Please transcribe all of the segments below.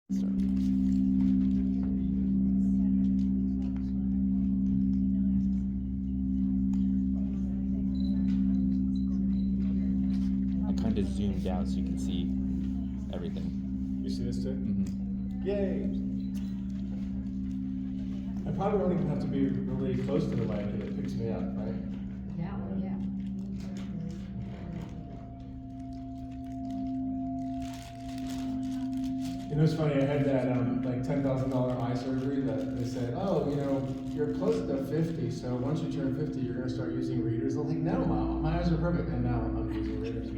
I kind of zoomed out so you can see everything. You see this too? Mm-hmm. Yay! I probably don't even have to be really close to the mic and it picks me up, right? Yeah, yeah. You know, it's funny, I had that like $10,000 eye surgery that they said, oh, you know, you're close to 50, so once you turn 50, you're going to start using readers. I'm like, no, my eyes are perfect, and now I'm using readers.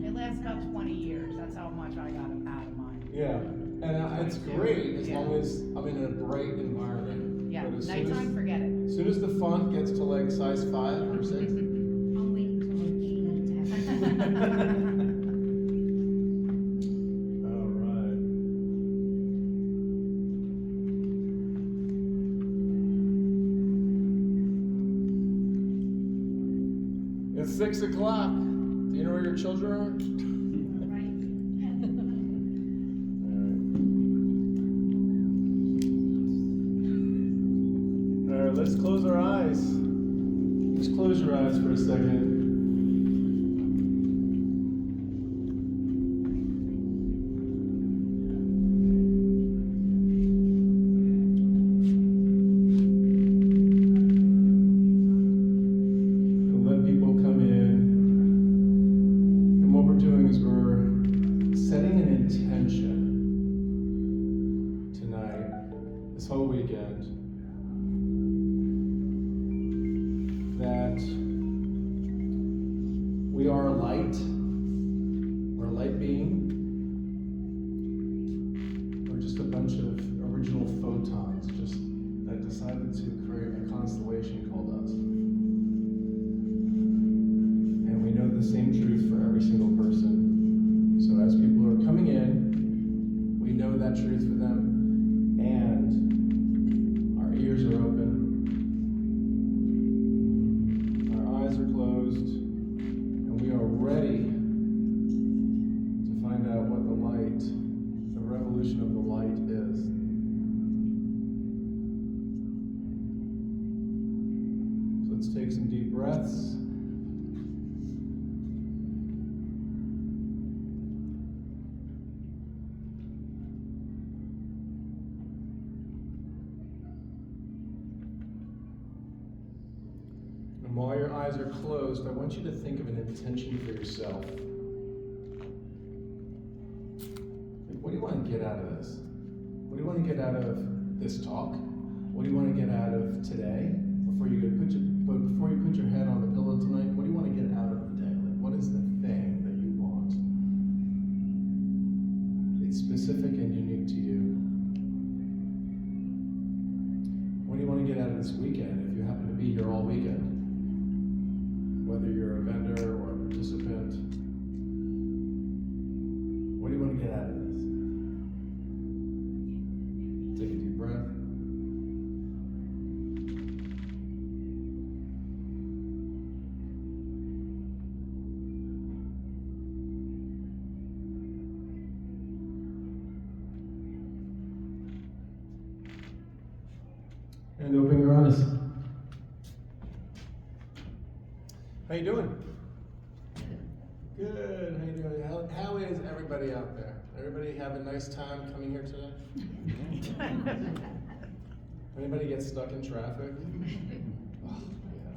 It lasts about 20 years. That's how much I got out of mine. Yeah, and it's great as long as I'm in a bright environment. Yeah, But nighttime, forget it. As soon as the font gets to like size 5 or 6. I'll wait until I'm 80 All right. It's 6 o'clock. Do you know where your children are? All right, let's close our eyes. Just close your eyes for a second. And let people come in. And what we're doing is we're setting an intention tonight, this whole weekend, that we are light, we're a light being, we're just a bunch of original photons just that decided to create a constellation called us. And we know the same truth for every single person. So as people are coming in, we know that truth for them, and our ears are open. Eyes are closed, and we are ready to find out what the light, the revolution of the light is. So let's take some deep breaths. And while your eyes are closed, I want you to think of an intention for yourself. Like, what do you want to get out of this? What do you want to get out of this talk? What do you want to get out of today? Before you put your head on the pillow tonight, what do you want to get out of the day? Like, what is the thing that you want? It's specific and unique to you. What do you want to get out of this weekend if you happen to be here all weekend? Whether you're a vendor or a participant, what do you want to get out of this? Take a deep breath. And open your eyes. How you doing? Good. How you doing? How is everybody out there? Everybody have a nice time coming here today? Anybody get stuck in traffic? Oh, yeah.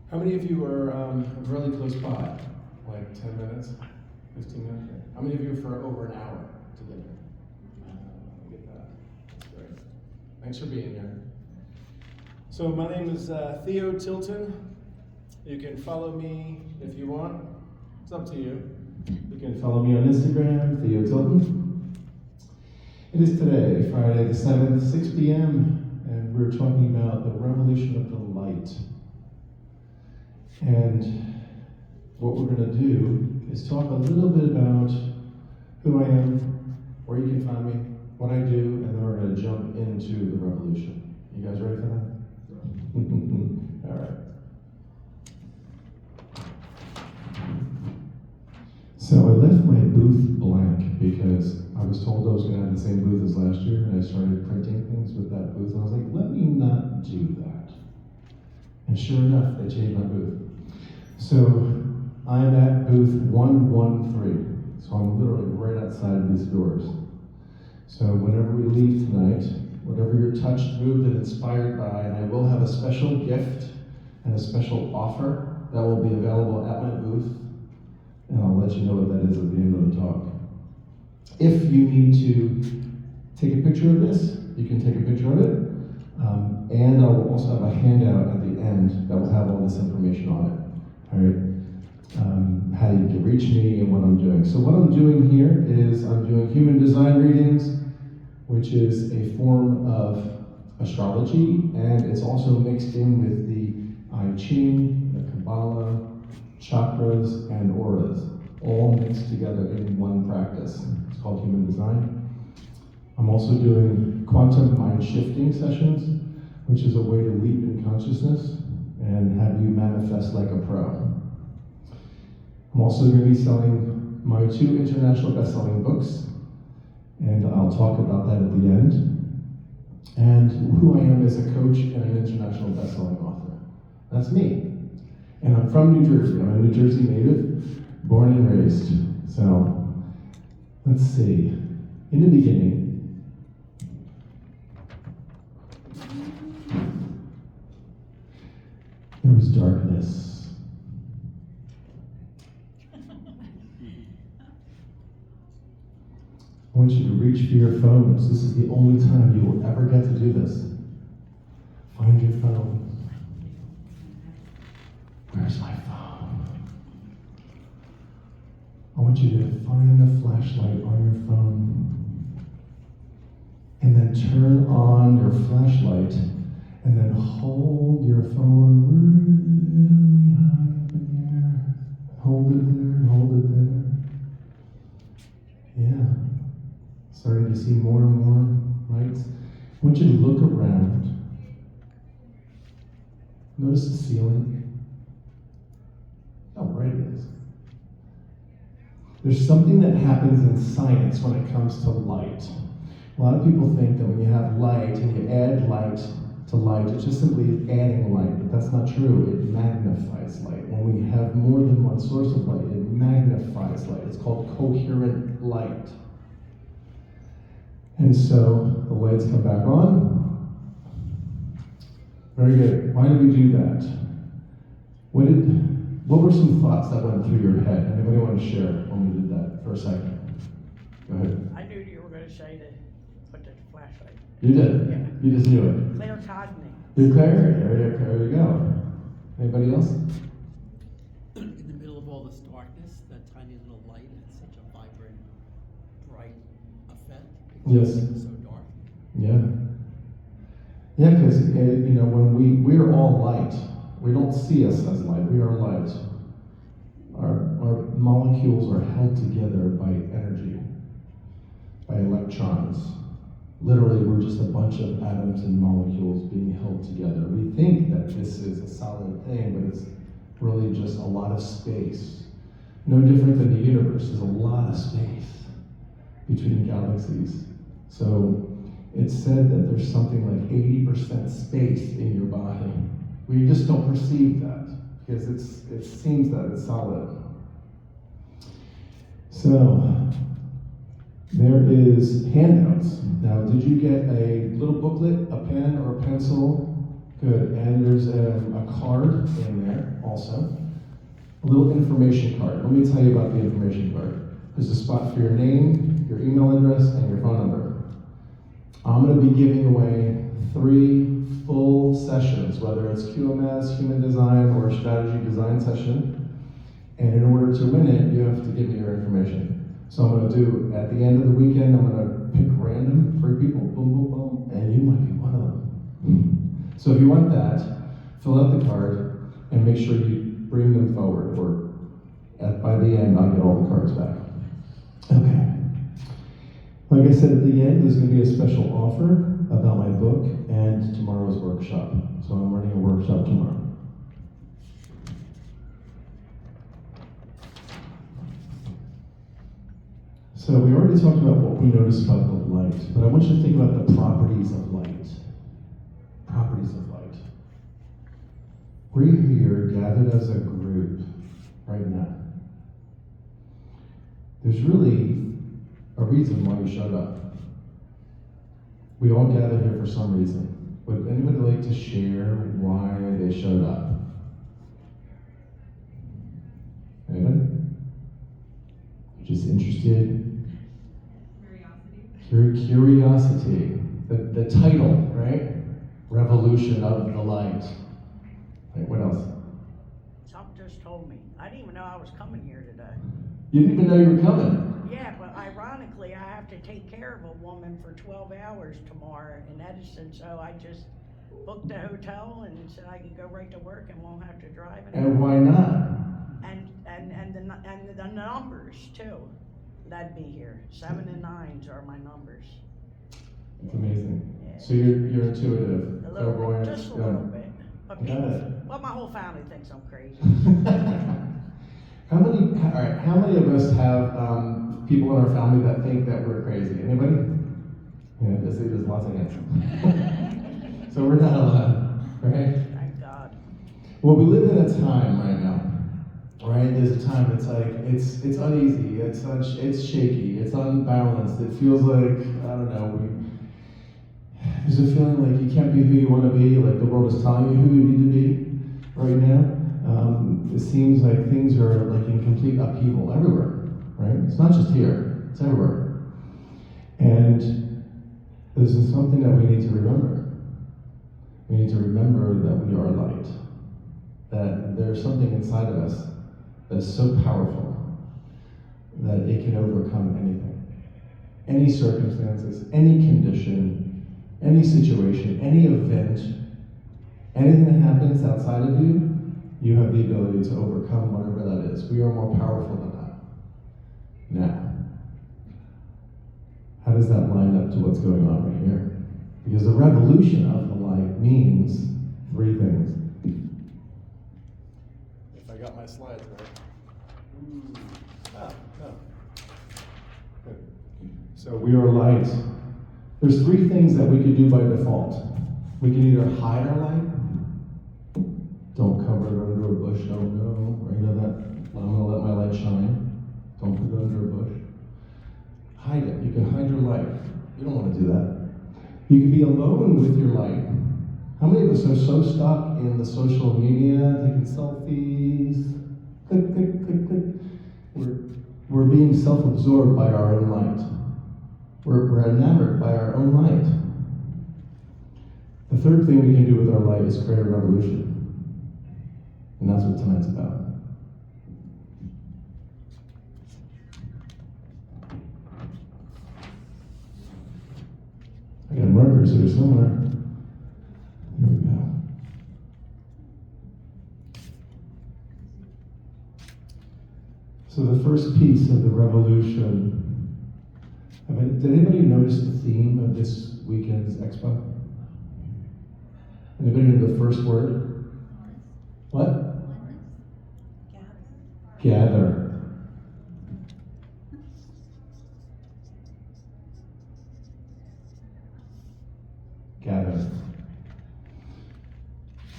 How many of you are really close by? Like 10 minutes? 15 minutes? How many of you are for over an hour to get here? I get that. That's great. Thanks for being here. So my name is Theo Tilton. You can follow me if you want. It's up to you. You can follow me on Instagram, Theo Tilton. It is today, Friday the 7th, 6 p.m., and we're talking about the revolution of the light. And what we're going to do is talk a little bit about who I am, where you can find me, what I do, and then we're going to jump into the revolution. You guys ready for that? All right. So I left my booth blank because because I was told I was going to have the same booth as last year, and I started printing things with that booth, and I was like, let me not do that. And sure enough, they changed my booth. So I'm at booth 113, so I'm literally right outside of these doors. So whenever we leave tonight, whatever you're touched, moved, and inspired by, and I will have a special gift and a special offer that will be available at my booth, and I'll let you know what that is at the end of the talk. If you need to take a picture of this, you can take a picture of it, and I will also have a handout at the end that will have all this information on it. All right. How you can reach me and what I'm doing. So what I'm doing here is I'm doing human design readings, which is a form of astrology, and it's also mixed in with the I Ching, the Kabbalah, chakras, and auras, all mixed together in one practice. It's called human design. I'm also doing quantum mind shifting sessions, which is a way to leap in consciousness and have you manifest like a pro. I'm also going to be selling my 2 international best-selling books, and I'll talk about that at the end. And who I am as a coach and an international best-selling author. That's me. And I'm from New Jersey. I'm a New Jersey native, born and raised. So, let's see. In the beginning, there was darkness. I want you to reach for your phones. This is the only time you will ever get to do this. Find your phone. Where's my phone? I want you to find the flashlight on your phone. And then turn on your flashlight. And then hold your phone really high up in the air. Hold it there and hold it there. Yeah. Starting to see more and more lights. I want you to look around. Notice the ceiling. How bright it is. There's something that happens in science when it comes to light. A lot of people think that when you have light and you add light to light, it's just simply adding light, but that's not true. It magnifies light. When we have more than one source of light, it magnifies light. It's called coherent light. And so the lights come back on. Very good. Why did we do that? What were some thoughts that went through your head? Anybody want to share when we did that for a second? Go ahead. I knew you were going to say to put the flashlight. You did? Yeah. You just knew it. Clear cosmic. You're clear? There you go. Anybody else? In the middle of all this darkness, that tiny little light had such a vibrant, bright effect. Yes. So dark. Yeah. Yeah, because, when we're all light, we don't see us as light, we are light. Our molecules are held together by energy, by electrons. Literally, we're just a bunch of atoms and molecules being held together. We think that this is a solid thing, but it's really just a lot of space. No different than the universe. There's a lot of space between galaxies. So it's said that there's something like 80% space in your body. We just don't perceive that because it seems that it's solid. So there is handouts. Now, did you get a little booklet, a pen, or a pencil? Good. And there's a card in there also. A little information card. Let me tell you about the information card. There's a spot for your name, your email address, and your phone number. I'm going to be giving away 3 full sessions, whether it's QMS, human design, or a strategy design session. And in order to win it, you have to give me your information. So I'm going to do, at the end of the weekend, I'm going to pick random 3 people, boom, boom, boom, and you might be one of them. So if you want that, fill out the card and make sure you bring them forward, or by the end, I'll get all the cards back. Okay. Like I said at the end, there's going to be a special offer about my book and tomorrow's workshop. So I'm running a workshop tomorrow. So So we already talked about what we notice about the light, but I want you to think about the properties of light. Properties of light. We're here gathered as a group right now. There's really a reason why you showed up. We all gather here for some reason. Would anybody like to share why they showed up? Anybody? You're just interested? Curiosity. The title, right? Revolution of the light. Right, what else? Something just told me. I didn't even know I was coming here today. You didn't even know you were coming. Yeah, but ironically, I have to take care of a woman for 12 hours tomorrow in Edison, so I just booked a hotel and said I can go right to work and won't have to drive. And why not? And the numbers too. That'd be here. 7 and 9s are my numbers. It's amazing. Yeah. So you're intuitive, A little clairvoyant. bit, just a little bit. But Got it. but my whole family thinks I'm crazy. How many of us have people in our family that think that we're crazy? Anybody? Yeah, there's lots of hands. So we're not alone, right? Thank God. Well, we live in a time right now, right? There's a time that's like, it's uneasy, it's shaky, it's unbalanced, it feels like, I don't know, there's a feeling like you can't be who you want to be, like the world is telling you who you need to be right now. It seems like things are like in complete upheaval everywhere, right? It's not just here, it's everywhere. And this is something that we need to remember. We need to remember that we are light. That there's something inside of us that's so powerful that it can overcome anything. Any circumstances, any condition, any situation, any event, anything that happens outside of you, you have the ability to overcome whatever that is. We are more powerful than that. Now, how does that line up to what's going on right here? Because the revolution of the light means 3 things. If I got my slides right. Good. So we are light. There's 3 things that we could do by default. We can either hide our light. Don't cover it under a bush, don't know. Or you know that, I'm gonna let my light shine. Don't put it under a bush. Hide it. You can hide your light. You don't want to do that. You can be alone with your light. How many of us are so stuck in the social media, taking selfies, click, click, click, click. We're being self-absorbed by our own light. We're enamored by our own light. The 3rd thing we can do with our light is create a revolution. And that's what tonight's about. I got markers here somewhere. Here we go. So the first piece of the revolution, did anybody notice the theme of this weekend's expo? Anybody know the first word? What? Gather. Gather.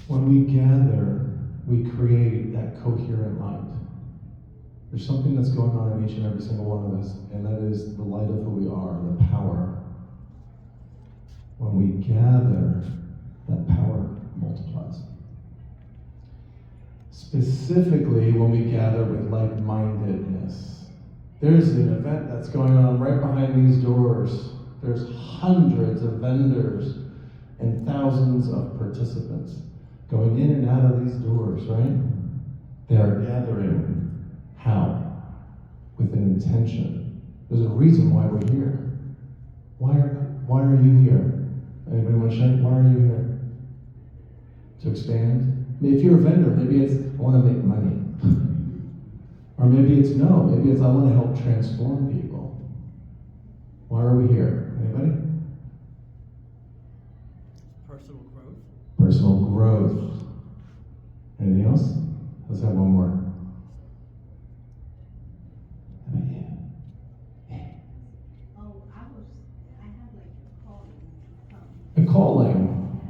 When we gather, we create that coherent light. There's something that's going on in each and every single one of us, and that is the light of who we are, the power. When we gather, that power multiplies. Specifically, when we gather with like-mindedness. There's an event that's going on right behind these doors. There's hundreds of vendors and thousands of participants going in and out of these doors, right? They are gathering. How? With an intention. There's a reason why we're here. Why are you here? Anybody want to share? Why are you here? To expand? If you're a vendor, maybe it's I want to make money. Or maybe it's no, maybe it's I want to help transform people. Why are we here? Anybody? Personal growth. Personal growth. Anything else? Let's have one more. How about you? calling.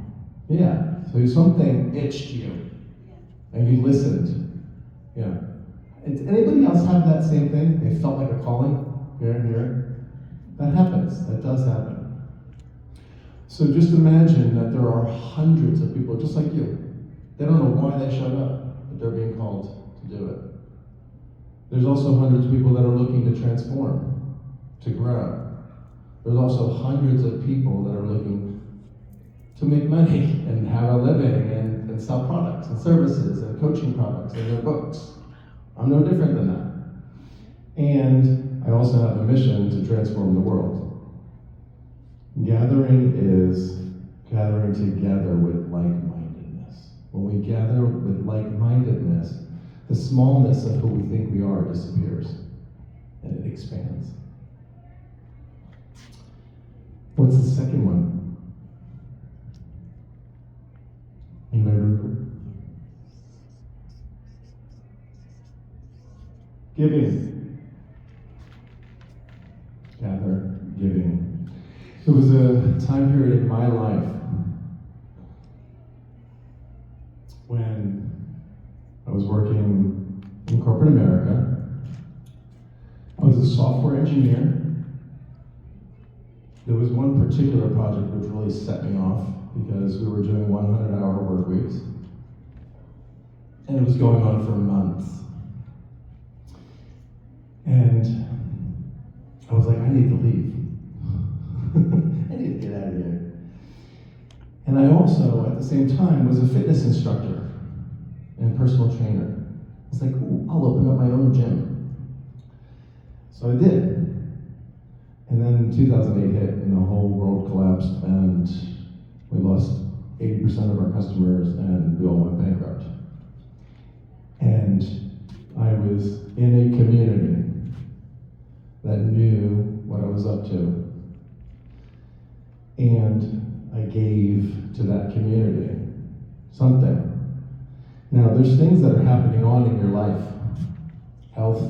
Yeah. So something itched you, and you listened. Yeah. Does anybody else have that same thing? They felt like a calling here and here. That happens. That does happen. So just imagine that there are hundreds of people just like you. They don't know why they showed up, but they're being called to do it. There's also hundreds of people that are looking to transform, to grow. There's also hundreds of people that are looking to make money and have a living and sell products and services and coaching products and their books. I'm no different than that. And I also have a mission to transform the world. Gathering is gathering together with like-mindedness. When we gather with like-mindedness, the smallness of who we think we are disappears and it expands. What's the second one? Anybody remember? Giving. Gather, giving. There was a time period in my life when I was working in corporate America. I was a software engineer. There was one particular project which really set me off because we were doing 100-hour work weeks. And it was going on for months. And I was like, I need to leave. I need to get out of here. And I also, at the same time, was a fitness instructor and personal trainer. I was like, ooh, I'll open up my own gym. So I did. And then 2008 hit and the whole world collapsed and we lost 80% of our customers and we all went bankrupt. And I was in a community that knew what I was up to. And I gave to that community something. Now, there's things that are happening on in your life. Health,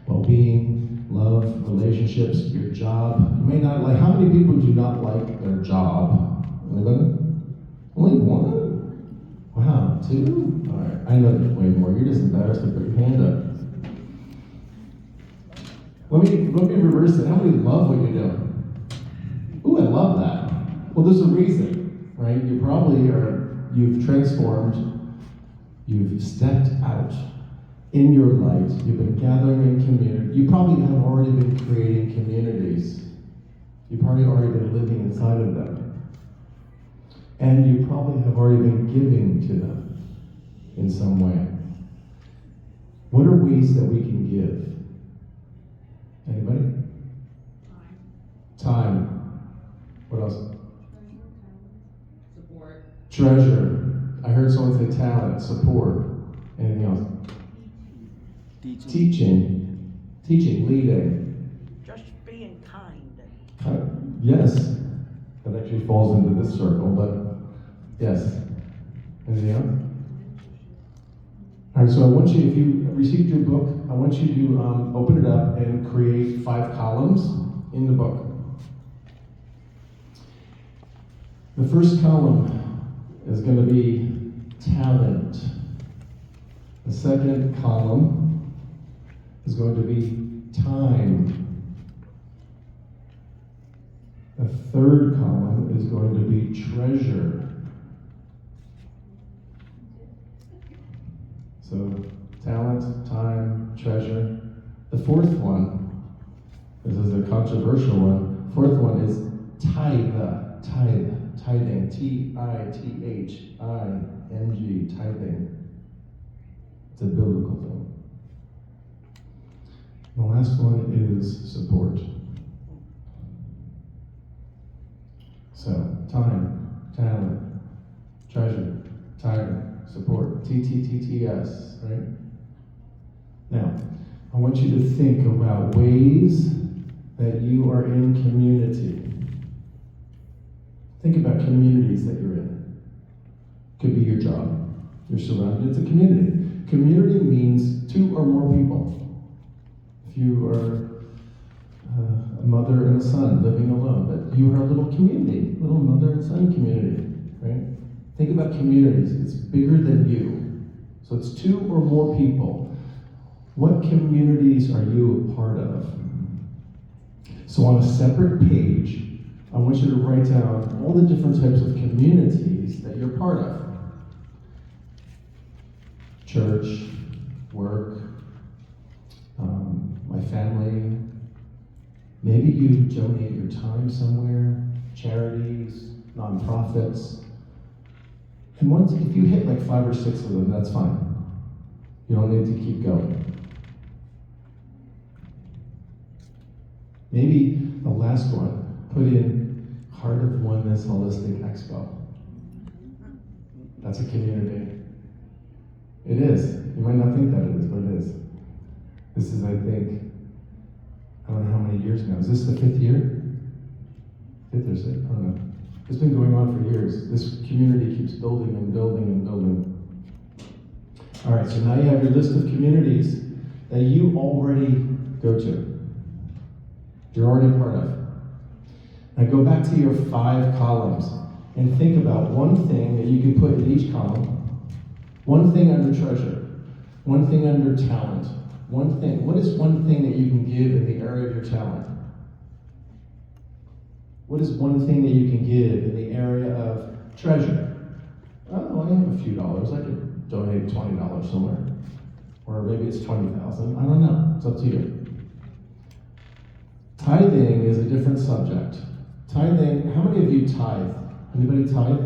well-being, love, relationships, your job. You may not like, how many people do not like their job? Anybody? Only one? Wow, two? All right, I know there's way more. You're just embarrassed to put your hand up. Let me reverse it. How many love what you do? Ooh, I love that. Well, there's a reason, right? You've transformed, you've stepped out in your light, you've been gathering in community. You probably have already been creating communities. You've probably already been living inside of them. And you probably have already been giving to them in some way. What are ways that we can give? Anybody? Time. What else? Support. Treasure. I heard someone say talent, support. Anything else? Teaching, leading. Just being kind. Yes. That actually falls into this circle, but yes. Anything else? All right, so I want you, if you received your book, I want you to open it up and create 5 columns in the book. The first column is going to be talent. The second column is going to be time. The third column is going to be treasure. So, talent, time, treasure. The fourth one, this is a controversial one. Fourth one is tithing, Tithing, tithing. It's a biblical thing. The last one is support. So, time, talent, treasure, tithing, support. TTTTS, right? Now, I want you to think about ways that you are in community. Think about communities that you're in. Could be your job. You're surrounded. It's a community. Community means 2 or more people. If you are a mother and a son living alone, but you are a little community, little mother and son community, right? Think about communities. It's bigger than you. So it's 2 or more people. What communities are you a part of? So on a separate page, I want you to write down all the different types of communities that you're part of. Church, work, my family. Maybe you donate your time somewhere, charities, nonprofits. And once, if you hit like 5 or 6 of them, that's fine. You don't need to keep going. Maybe the last one, put in Heart of Oneness Holistic Expo. That's a community. It is. You might not think that it is, but it is. This is, I think, I don't know how many years now. Is this the 5th year? 5th or 6th? I don't know. It's been going on for years. This community keeps building and building and building. All right, so now you have your list of communities that you already go to. You're already part of. Now go back to your 5 columns and think about one thing that you can put in each column. One thing under treasure. One thing under talent. One thing. What is one thing that you can give in the area of your talent? What is one thing that you can give in the area of treasure? Oh, I have a few dollars. I could donate $20 somewhere. Or maybe it's $20,000. I don't know. It's up to you. Tithing is a different subject. Tithing, how many of you tithe? Anybody tithe?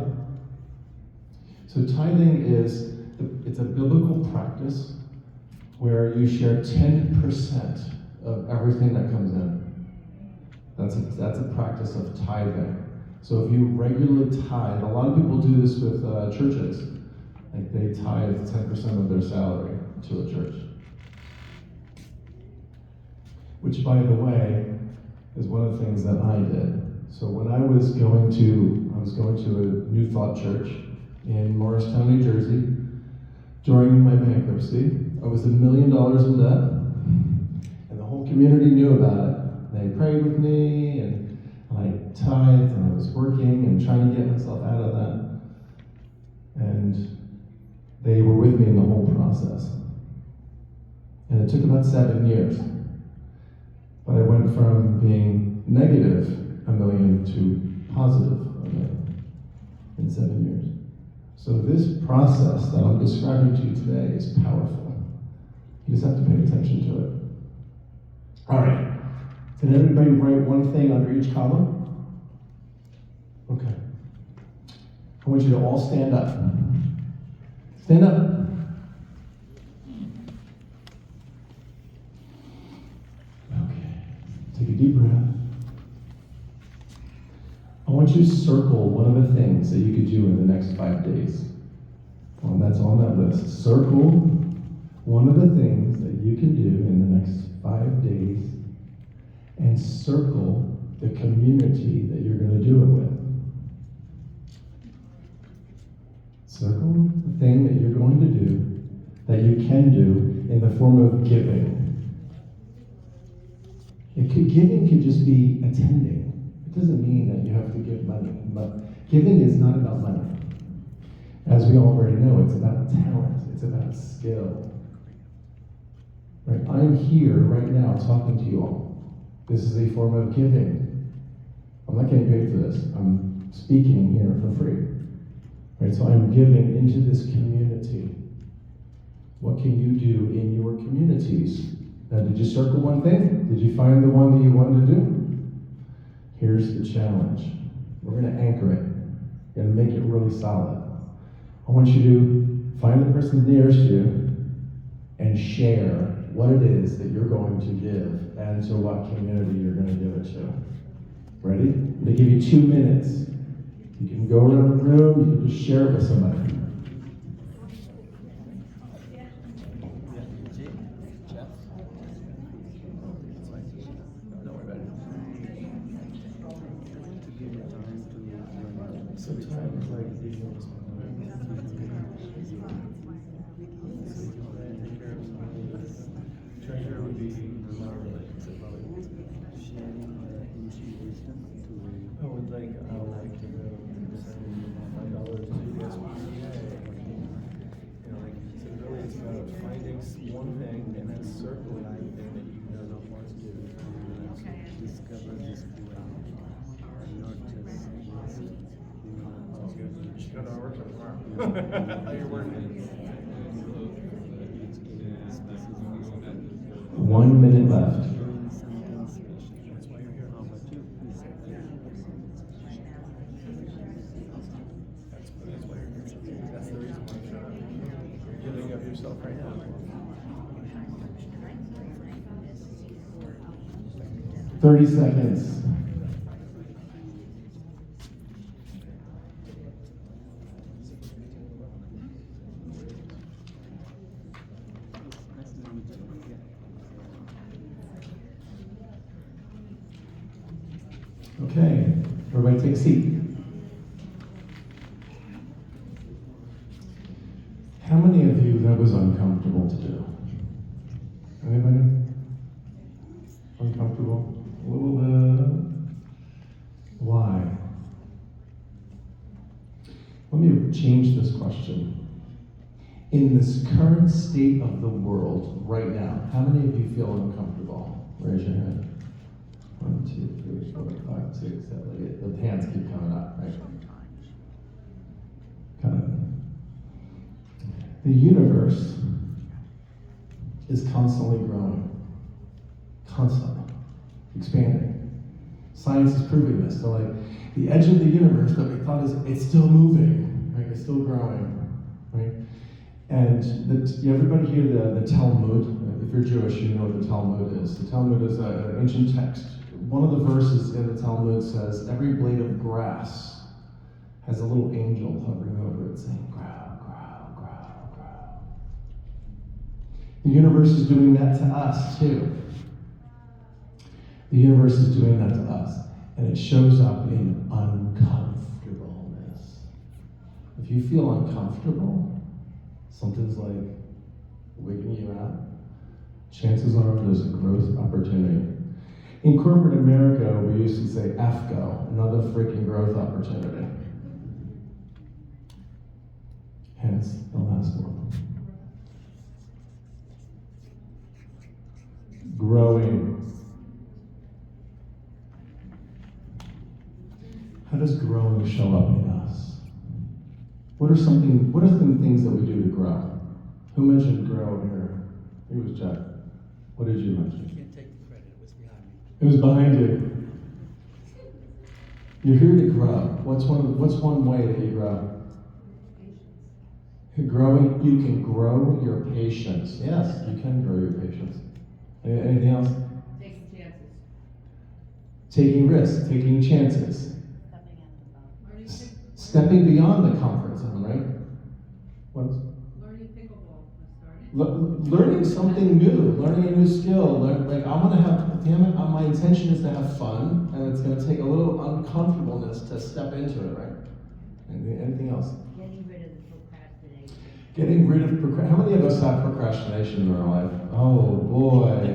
So tithing is, it's a biblical practice where you share 10% of everything that comes in. That's a practice of tithing. So if you regularly tithe, a lot of people do this with churches. Like they tithe 10% of their salary to a church. Which, by the way, is one of the things that I did. So when I was going to a New Thought church in Morristown, New Jersey, during my bankruptcy. I was $1 million in debt, and the whole community knew about it. They prayed with me, and I tithed, and I was working and trying to get myself out of that. And they were with me in the whole process. And it took about 7 years. But I went from being negative $1 million to positive $1 million in 7 years. So this process that I'm describing to you today is powerful. You just have to pay attention to it. All right. Did everybody write one thing under each column? Okay. I want you to all stand up. Stand up. Okay. Take a deep breath. I want you to circle one of the things that you could do in the next 5 days. Well, that's on that list. Circle one of the things that you can do in the next 5 days, and circle the community that you're going to do it with. Circle the thing that you're going to do, that you can do in the form of giving. Giving could just be attending. It doesn't mean that you have to give money, but giving is not about money. As we already know, it's about talent, it's about skill. Right? I'm here right now talking to you all. This is a form of giving. I'm not getting paid for this. I'm speaking here for free. Right? So I'm giving into this community. What can you do in your communities? Now, did you circle one thing? Did you find the one that you wanted to do? Here's the challenge. We're going to anchor it. We're going to make it really solid. I want you to find the person nearest you and share what it is that you're going to give and to what community you're going to give it to. Ready? I'm going to give you 2 minutes. You can go around the room, you can just share it with somebody. Sometimes like treasure would be You're working. 1 minute left. That's the reason why you're giving of yourself right now. 30 seconds. Okay, everybody take a seat. How many of you that was uncomfortable to do? Anybody? Uncomfortable? A little bit. Why? Let me change this question. In this current state of the world right now, how many of you feel uncomfortable? Raise your hand. 1, 2, 3, 4, 5, 6, 7, 8. The hands keep coming up, right? Kind of. The universe is constantly growing, constantly expanding. Science is proving this. So, like, the edge of the universe that we thought it's still moving, right? It's still growing, right? And everybody hear the Talmud? If you're Jewish, you know what the Talmud is. The Talmud is an ancient text. One of the verses in the Talmud says, every blade of grass has a little angel hovering over it saying, grow, grow, grow, grow. The universe is doing that to us too. The universe is doing that to us. And it shows up in uncomfortableness. If you feel uncomfortable, something's like wigging you out, chances are there's a growth opportunity. In corporate America, we used to say AFCO, another freaking growth opportunity. Hence the last one. Growing. How does growing show up in us? What are some things that we do to grow? Who mentioned grow here? It was Jeff. What did you mention? I can't take the credit, it was behind me. It was behind you. You're here to grow. What's one way that you grow? Growing, you can grow your patience. Yes, you can grow your patience. Anything else? Taking chances. Taking risks, taking chances. Stepping beyond the comfort zone, right? What? Learning pickleball, started. Learning something new, learning a new skill. Like I want to have, damn it, my intention is to have fun, and it's going to take a little uncomfortableness to step into it, right? Anything else? Getting rid of the procrastination. Getting rid of procrastination. How many of us have procrastination in our life? Oh boy.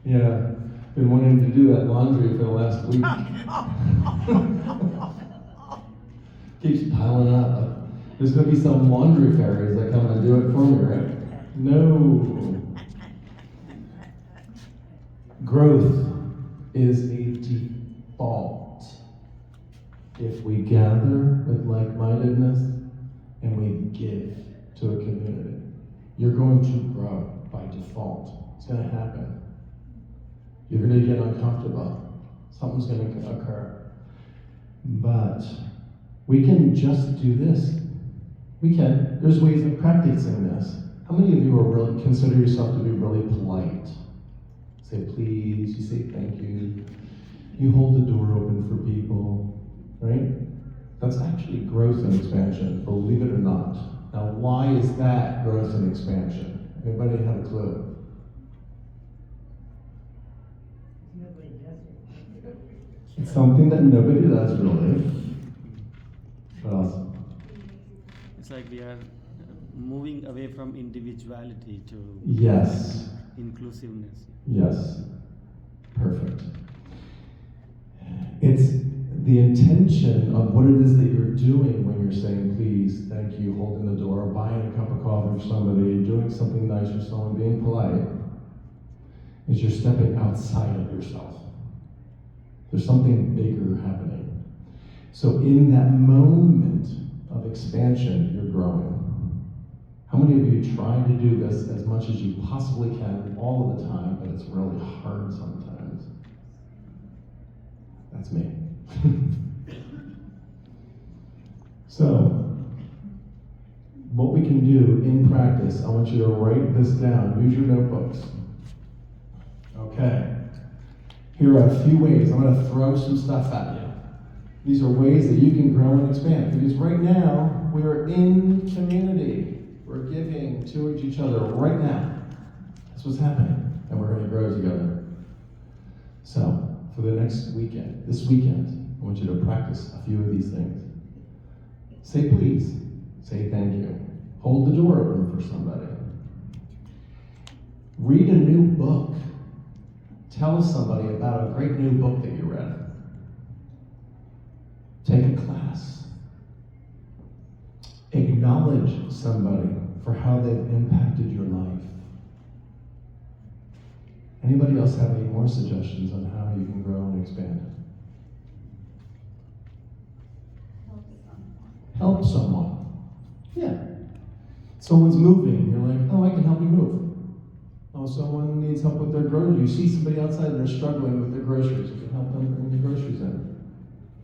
Yeah, been wanting to do that laundry for the last week. Keeps piling up. There's going to be some laundry fairies that come and do it for me, right? No. Growth is a default. If we gather with like-mindedness and we give to a community, you're going to grow by default. It's going to happen. You're going to get uncomfortable. Something's going to occur. But we can just do this. We can. There's ways of practicing this. How many of you are really consider yourself to be really polite? Say please, you say thank you. You hold the door open for people, right? That's actually growth and expansion, believe it or not. Now, why is that growth and expansion? Anybody have a clue? Nobody does it. It's something that nobody does really. What else? It's like we are moving away from individuality to Yes. inclusiveness. Yes. Perfect. It's the intention of what it is that you're doing when you're saying please, thank you, holding the door, buying a cup of coffee for somebody, doing something nice for someone, being polite, is you're stepping outside of yourself. There's something bigger happening. So in that moment of expansion, you're growing. How many of you try to do this as much as you possibly can all of the time, but it's really hard sometimes? That's me. So, what we can do in practice, I want you to write this down. Use your notebooks. Okay. Here are a few ways. I'm going to throw some stuff at you. These are ways that you can grow and expand. Because right now, we are in community. We're giving to each other right now. That's what's happening. And we're going to grow together. So, for the next weekend, this weekend, I want you to practice a few of these things. Say please. Say thank you. Hold the door open for somebody. Read a new book. Tell somebody about a great new book that you read. Take a class. Acknowledge somebody for how they've impacted your life. Anybody else have any more suggestions on how you can grow and expand? Help someone. Yeah. Someone's moving. You're like, oh, I can help you move. Oh, someone needs help with their groceries. You see somebody outside, they're struggling with their groceries. You can help them bring the groceries in.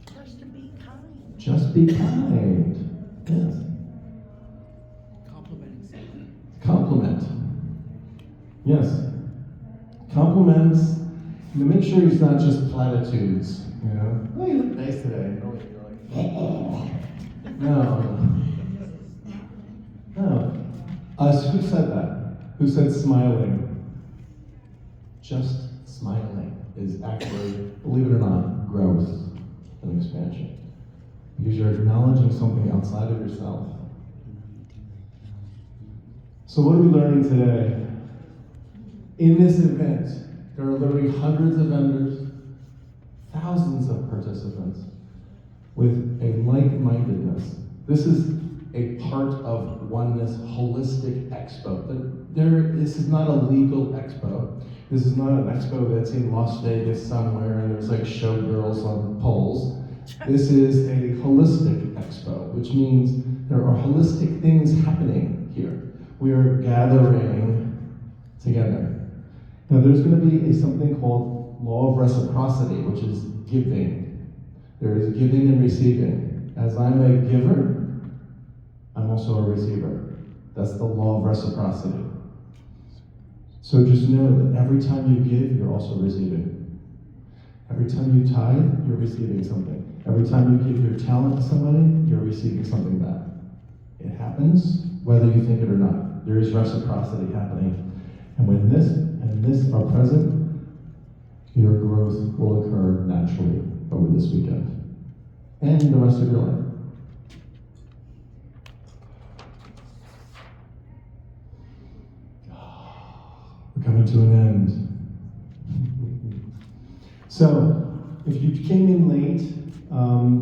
Just to be kind. Just be kind. Yes. Complimenting someone. Compliment. Yes. Compliments. Make sure it's not just platitudes. You know, oh, you look nice today. Oh, you're like, no. No. Who said that? Who said smiling? Just smiling is actually, believe it or not, growth and expansion. Because you're acknowledging something outside of yourself. So what are we learning today? In this event, there are literally hundreds of vendors, thousands of participants with a like-mindedness. This is a part of Oneness Holistic Expo. This is not a legal expo. This is not an expo that's in Las Vegas somewhere and there's like showgirls on poles. This is a holistic expo, which means there are holistic things happening here. We are gathering together. Now there's going to be something called law of reciprocity, which is giving. There is giving and receiving. As I'm a giver, I'm also a receiver. That's the law of reciprocity. So just know that every time you give, you're also receiving. Every time you tithe, you're receiving something. Every time you give your talent to somebody, you're receiving something back. It happens whether you think it or not. There is reciprocity happening. And when this and this are present, your growth will occur naturally over this weekend and the rest of your life. We're coming to an end. So, if you came in late,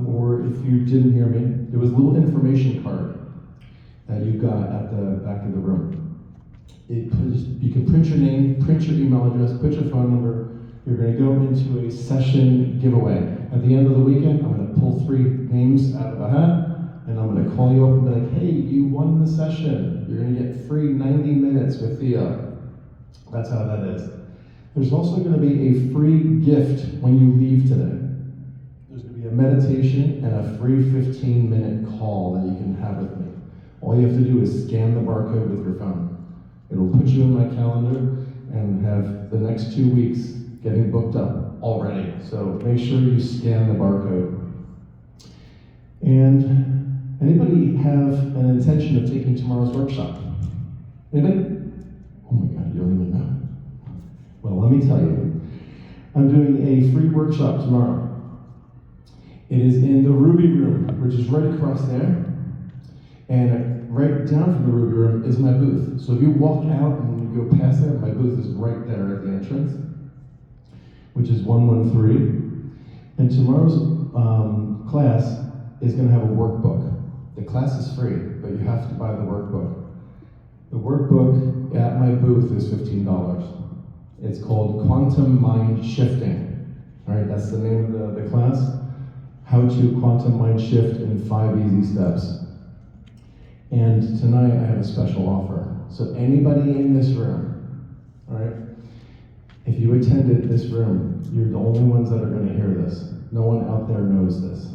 or if you didn't hear me, there was a little information card that you got at the back of the room. You can print your name, print your email address, put your phone number. You're going to go into a session giveaway. At the end of the weekend, I'm going to pull 3 names out of a hat, and I'm going to call you up and be like, hey, you won the session. You're going to get free 90 minutes with Theo. That's how that is. There's also going to be a free gift when you leave today. There's going to be a meditation and a free 15-minute call that you can have with me. All you have to do is scan the barcode with your phone. It'll put you in my calendar and have the next 2 weeks getting booked up already. So make sure you scan the barcode. And anybody have an intention of taking tomorrow's workshop? Anybody? Oh my God, you don't even know. Well, let me tell you. I'm doing a free workshop tomorrow. It is in the Ruby Room, which is right across there. And right down from the Ruby Room is my booth. So if you walk out and you go past there, my booth is right there at the entrance, which is 113. And tomorrow's class is going to have a workbook. The class is free, but you have to buy the workbook. The workbook at my booth is $15. It's called Quantum Mind Shifting. All right, that's the name of the class. How to quantum mind shift in 5 easy steps. And tonight I have a special offer. So anybody in this room, all right, if you attended this room, you're the only ones that are going to hear this. No one out there knows this.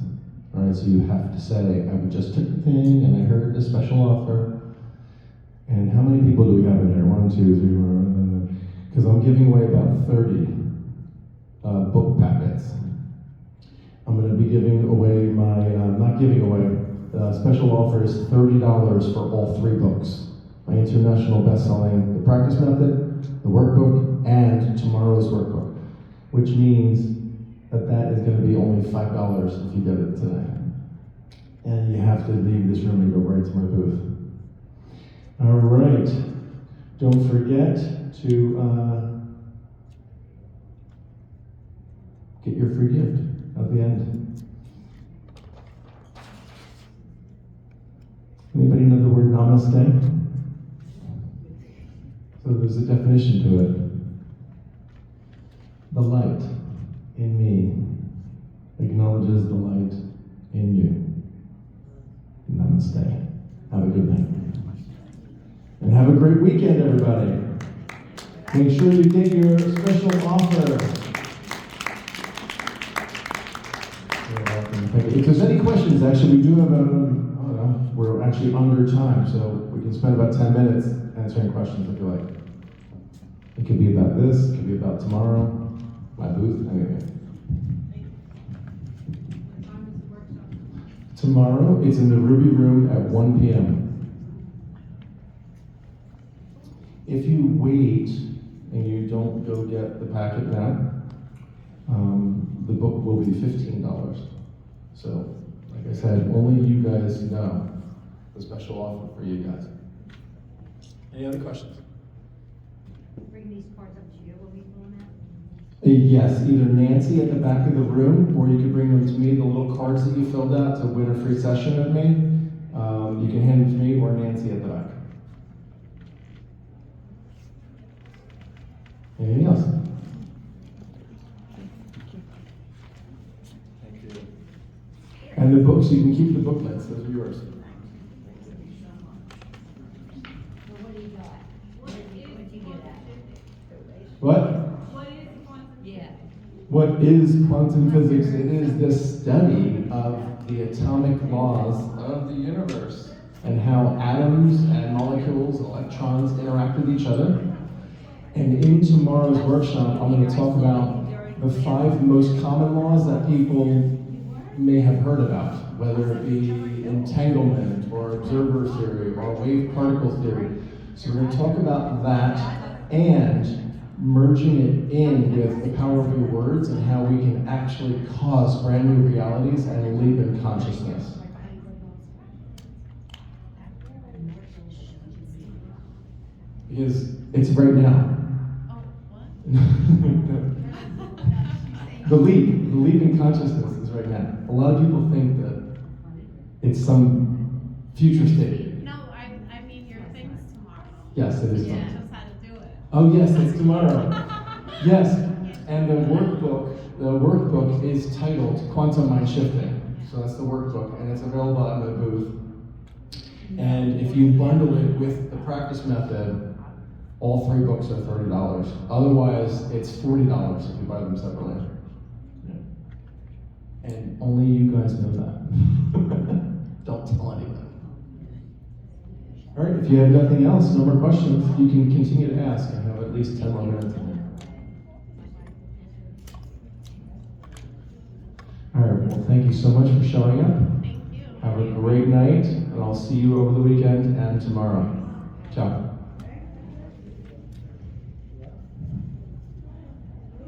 All right, so you have to say, I just took the thing and I heard the special offer. And how many people do we have in here? 1, 2, 3, 4. Because I'm giving away about 30 book packets. I'm going to be giving away my, not giving away, special offer is $30 for all 3 books. My international best-selling, The Practice Method, the workbook, and tomorrow's workbook, which means that is going to be only $5 if you get it today. And you have to leave this room and go right to my booth. All right. Don't forget to get your free gift at the end. Anybody know the word namaste? So there's a definition to it. The light in me acknowledges the light in you. Namaste. Have a good night. And have a great weekend, everybody. Make sure you get your special offer. You're welcome. Thank you. If there's any questions, actually, we do have we're actually under time, so we can spend about 10 minutes answering questions if you like. It could be about this, it could be about tomorrow, my booth, anything. Tomorrow, it's in the Ruby Room at 1 p.m. If you wait and you don't go get the packet now, the book will be $15. So, like I said, only you guys know the special offer for you guys. Any other questions? Bring these cards up to you when we fill them out? Yes, either Nancy at the back of the room, or you can bring them to me, the little cards that you filled out to win a free session with me. You can hand them to me or Nancy at the back. Anything else? Thank you. And the books, you can keep the booklets, those are yours. So what do you got? What'd you get at? What? Yeah. What is quantum physics? It is the study of the atomic laws of the universe and how atoms and molecules, electrons interact with each other. And in tomorrow's workshop, I'm going to talk about the 5 most common laws that people may have heard about, whether it be entanglement or observer theory or wave particle theory. So we're going to talk about that and merging it in with the power of your words and how we can actually cause brand new realities and leap in consciousness. Because it's right now. The leap in consciousness is right now. A lot of people think that it's some future state. No, I mean your thing's tomorrow. Yes, it is Yeah, tomorrow. just how to do it. Oh yes, it's tomorrow. Yes, and the workbook is titled Quantum Mind Shifting. So that's the workbook, and it's available at my booth. And if you bundle it with the practice method, all 3 books are $30. Otherwise, it's $40 if you buy them separately. Yeah. And only you guys know that. Don't tell anyone. All right, if you have nothing else, no more questions, you can continue to ask. I have at least 10 more minutes in here. All right, well, thank you so much for showing up. Thank you. Have a great night, and I'll see you over the weekend and tomorrow. Ciao.